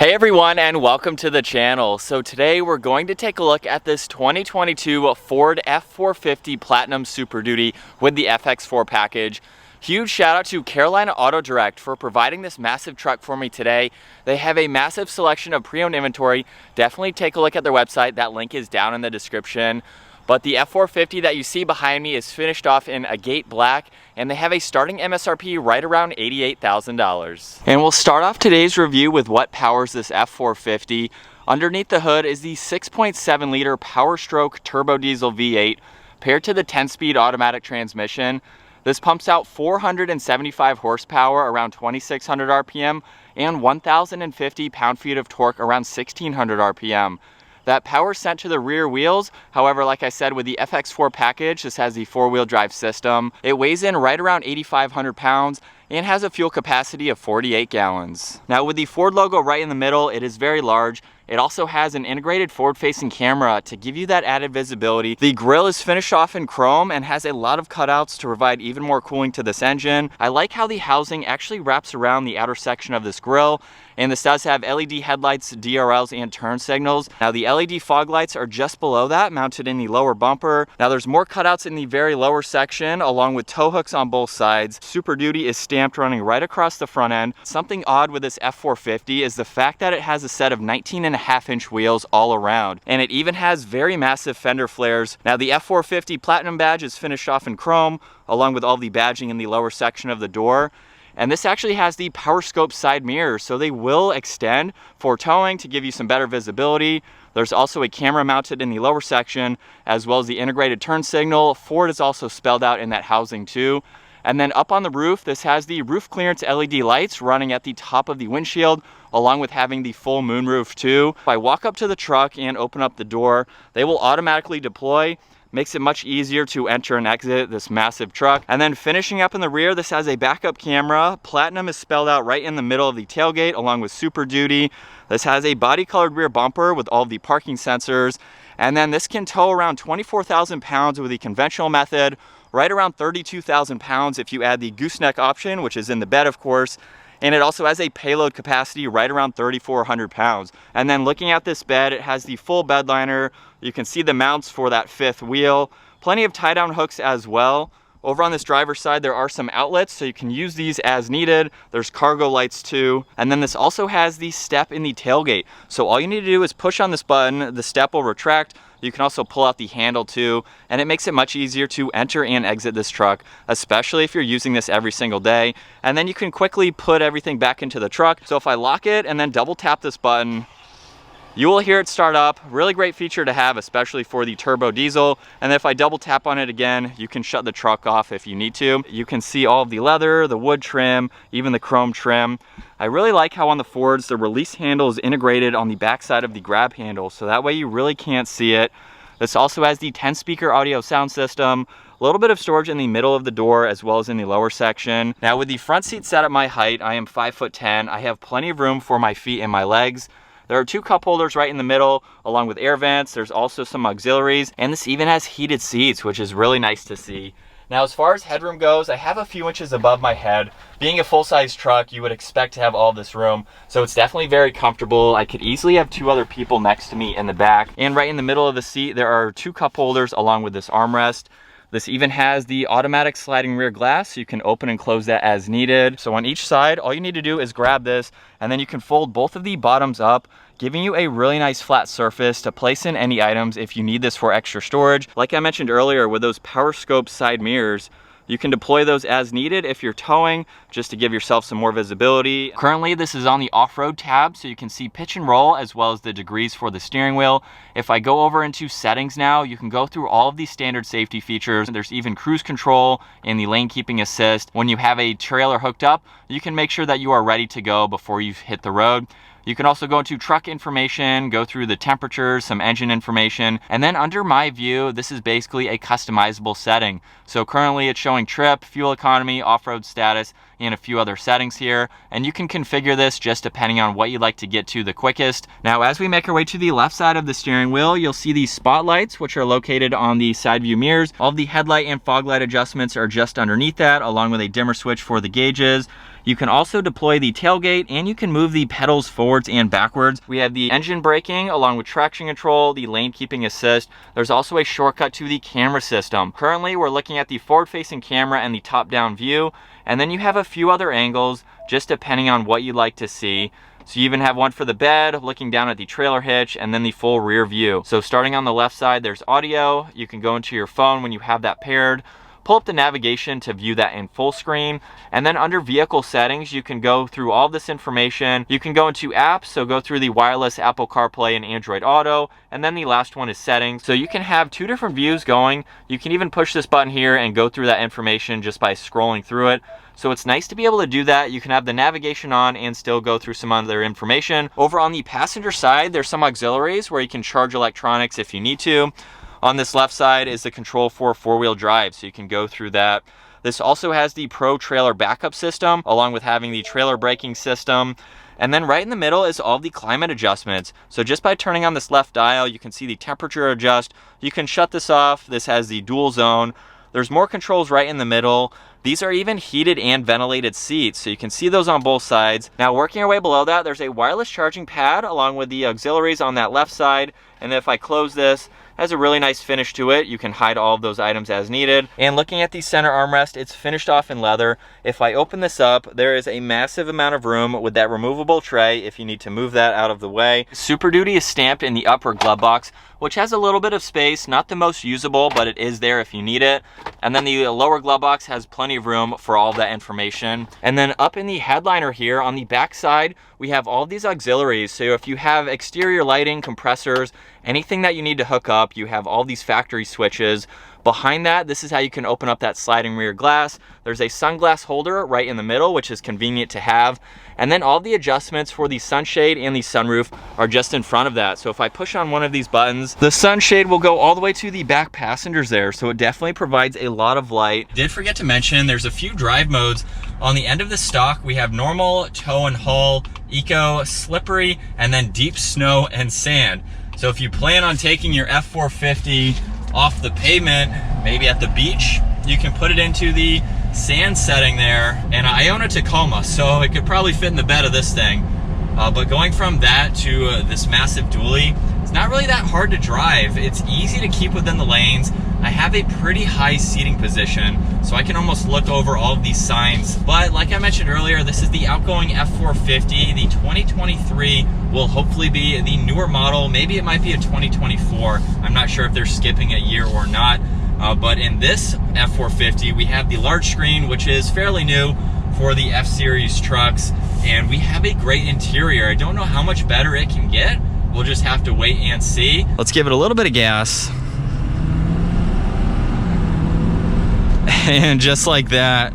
Hey everyone, and welcome to the channel. So today we're going to take a look at this 2022 Ford F450 Platinum Super Duty with the FX4 package. Huge shout out to Carolina Auto Direct for providing this massive truck for me today. They have a massive selection of pre-owned inventory. Definitely take a look at their website. That link is down in the description. But the F450 that you see behind me is finished off in agate black, and they have a starting MSRP right around $88,000. And we'll start off today's review with what powers this F450. Underneath the hood is the 6.7 liter PowerStroke turbo diesel V8 paired to the 10-speed automatic transmission. This pumps out 475 horsepower around 2,600 RPM and 1,050 pound-feet of torque around 1,600 RPM. That power sent to the rear wheels. However, like I said, with the FX4 package, this has the four-wheel drive system. It weighs in right around 8,500 pounds and has a fuel capacity of 48 gallons. Now with the Ford logo right in the middle, it is very large. It also has an integrated forward-facing camera to give you that added visibility. The grille is finished off in chrome and has a lot of cutouts to provide even more cooling to this engine. I like how the housing actually wraps around the outer section of this grille, and this does have LED headlights, DRLs, and turn signals. Now the LED fog lights are just below that, mounted in the lower bumper. Now there's more cutouts in the very lower section, along with tow hooks on both sides. Super Duty is stamped running right across the front end. Something odd with this F450 is the fact that it has a set of 19.5-inch wheels all around, and it even has very massive fender flares. Now the F450 Platinum badge is finished off in chrome, along with all the badging in the lower section of the door. And this actually has the PowerStroke side mirrors, so they will extend for towing to give you some better visibility. There's also a camera mounted in the lower section, as well as the integrated turn signal. Ford is also spelled out in that housing too. And then up on the roof, this has the roof clearance LED lights running at the top of the windshield, along with having the full moonroof too. If I walk up to the truck and open up the door, they will automatically deploy. Makes it much easier to enter and exit this massive truck. And then finishing up in the rear, this has a backup camera. Platinum is spelled out right in the middle of the tailgate, along with Super Duty. This has a body colored rear bumper with all of the parking sensors. And then this can tow around 24,000 pounds with the conventional method, right around 32,000 pounds if you add the gooseneck option, which is in the bed of course. And it also has a payload capacity right around 3,400 pounds. And then looking at this bed, it has the full bed liner. You can see the mounts for that fifth wheel. Plenty of tie-down hooks as well. Over on this driver's side, there are some outlets, so you can use these as needed. There's cargo lights too. And then this also has the step in the tailgate. So all you need to do is push on this button, the step will retract. You can also pull out the handle too, and it makes it much easier to enter and exit this truck, especially if you're using this every single day. And then you can quickly put everything back into the truck. So if I lock it and then double tap this button, you will hear it start up. Really great feature to have, especially for the turbo diesel. And if I double tap on it again, you can shut the truck off if you need to. You can see all of the leather, the wood trim, even the chrome trim. I really like how on the Fords, the release handle is integrated on the back side of the grab handle, so that way you really can't see it. This also has the 10-speaker audio sound system, a little bit of storage in the middle of the door as well as in the lower section. Now with the front seat set at my height, I am 5'10". I have plenty of room for my feet and my legs. There are two cup holders right in the middle, along with air vents. There's also some auxiliaries, and this even has heated seats, which is really nice to see. Now, as far as headroom goes, I have a few inches above my head. Being a full-size truck, you would expect to have all this room, so it's definitely very comfortable. I could easily have two other people next to me in the back. And right in the middle of the seat, there are two cup holders along with this armrest. This even has the automatic sliding rear glass, so you can open and close that as needed. So on each side, all you need to do is grab this, and then you can fold both of the bottoms up, giving you a really nice flat surface to place in any items if you need this for extra storage. Like I mentioned earlier, with those PowerStroke side mirrors, you can deploy those as needed if you're towing, just to give yourself some more visibility. Currently, this is on the off-road tab, so you can see pitch and roll as well as the degrees for the steering wheel. If I go over into settings now, you can go through all of these standard safety features. There's even cruise control and the lane keeping assist. When you have a trailer hooked up, you can make sure that you are ready to go before you hit the road. You can also go into truck information, go through the temperatures, some engine information, and then under my view, this is basically a customizable setting. So currently it's showing trip, fuel economy, off-road status, and a few other settings here, and you can configure this just depending on what you'd like to get to the quickest. Now, as we make our way to the left side of the steering wheel, you'll see these spotlights, which are located on the side view mirrors. All of the headlight and fog light adjustments are just underneath that, along with a dimmer switch for the gauges. You can also deploy the tailgate, and you can move the pedals forwards and backwards. We have the engine braking along with traction control, the lane keeping assist. There's also a shortcut to the camera system. Currently, we're looking at the forward-facing camera and the top-down view, and then you have a few other angles just depending on what you'd like to see. So you even have one for the bed, looking down at the trailer hitch, and then the full rear view. So starting on the left side, there's audio. You can go into your phone when you have that paired, pull up the navigation to view that in full screen, and then under vehicle settings, you can go through all this information. You can go into apps, so go through the wireless Apple CarPlay and Android Auto, and then the last one is settings. So you can have two different views going. You can even push this button here and go through that information just by scrolling through it. So it's nice to be able to do that. You can have the navigation on and still go through some other information. Over on the passenger side, there's some auxiliaries where you can charge electronics if you need to. On this left side is the control for four-wheel drive, so you can go through that. This also has the Pro Trailer Backup System, along with having the trailer braking system. And then right in the middle is all the climate adjustments. So just by turning on this left dial, you can see the temperature adjust. You can shut this off. This has the dual zone. There's more controls right in the middle. These are even heated and ventilated seats, so you can see those on both sides. Now working our way below that, there's a wireless charging pad along with the auxiliaries on that left side. And if I close this, it has a really nice finish to it. You can hide all of those items as needed. And looking at the center armrest, it's finished off in leather. If I open this up, there is a massive amount of room with that removable tray if you need to move that out of the way. Super Duty is stamped in the upper glove box, which has a little bit of space, not the most usable, but it is there if you need it. And then the lower glove box has plenty of room for all of that information. And then up in the headliner here on the back side, we have all these auxiliaries. So if you have exterior lighting, compressors, anything that you need to hook up, you have all these factory switches. Behind that, this is how you can open up that sliding rear glass. There's a sunglass holder right in the middle, which is convenient to have. And then all the adjustments for the sunshade and the sunroof are just in front of that. So if I push on one of these buttons, the sunshade will go all the way to the back passengers there. So it definitely provides a lot of light. Did forget to mention, there's a few drive modes. On the end of the stock, we have normal, tow and haul, eco, slippery, and then deep snow and sand. So if you plan on taking your F450 off the pavement, maybe at the beach, you can put it into the sand setting there. And I own a Tacoma, so it could probably fit in the bed of this thing. But going from that to this massive dually, it's not really that hard to drive. It's easy to keep within the lanes. I have a pretty high seating position, so I can almost look over all of these signs. But like I mentioned earlier, this is the outgoing F450. The 2023 will hopefully be the newer model. Maybe it might be a 2024. I'm not sure if they're skipping a year or not. But in this F450, we have the large screen, which is fairly new for the F-Series trucks. And we have a great interior. I don't know how much better it can get. We'll just have to wait and see. Let's give it a little bit of gas. And just like that,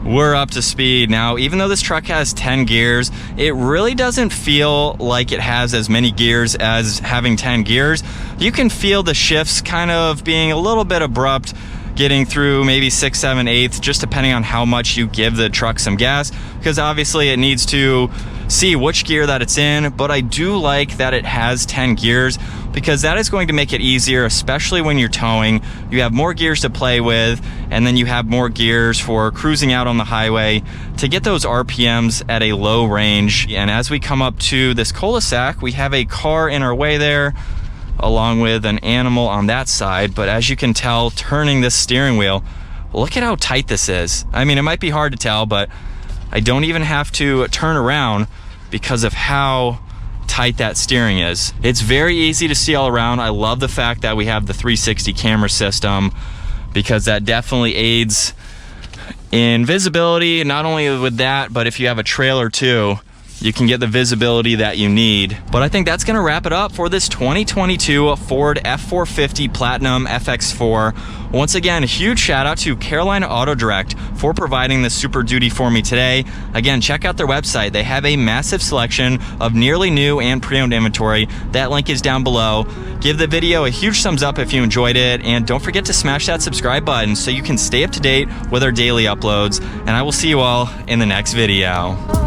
we're up to speed. Now, even though this truck has 10 gears, it really doesn't feel like it has as many gears as having 10 gears. You can feel the shifts kind of being a little bit abrupt, getting through maybe 6, 7, 8, just depending on how much you give the truck some gas, because obviously it needs to see which gear that it's in. But I do like that it has 10 gears, because that is going to make it easier, especially when you're towing. You have more gears to play with, and then you have more gears for cruising out on the highway to get those RPMs at a low range. And as we come up to this cul-de-sac, we have a car in our way there, along with an animal on that side. But as you can tell, turning this steering wheel, look at how tight this is. I mean, it might be hard to tell, but I don't even have to turn around because of how tight that steering is. It's very easy to see all around. I love the fact that we have the 360 camera system, because that definitely aids in visibility. Not only with that, but if you have a trailer too, you can get the visibility that you need. But I think that's gonna wrap it up for this 2022 Ford F450 Platinum FX4. Once again, a huge shout out to Carolina Auto Direct for providing the Super Duty for me today. Again, check out their website. They have a massive selection of nearly new and pre-owned inventory. That link is down below. Give the video a huge thumbs up if you enjoyed it, and don't forget to smash that subscribe button so you can stay up to date with our daily uploads. And I will see you all in the next video.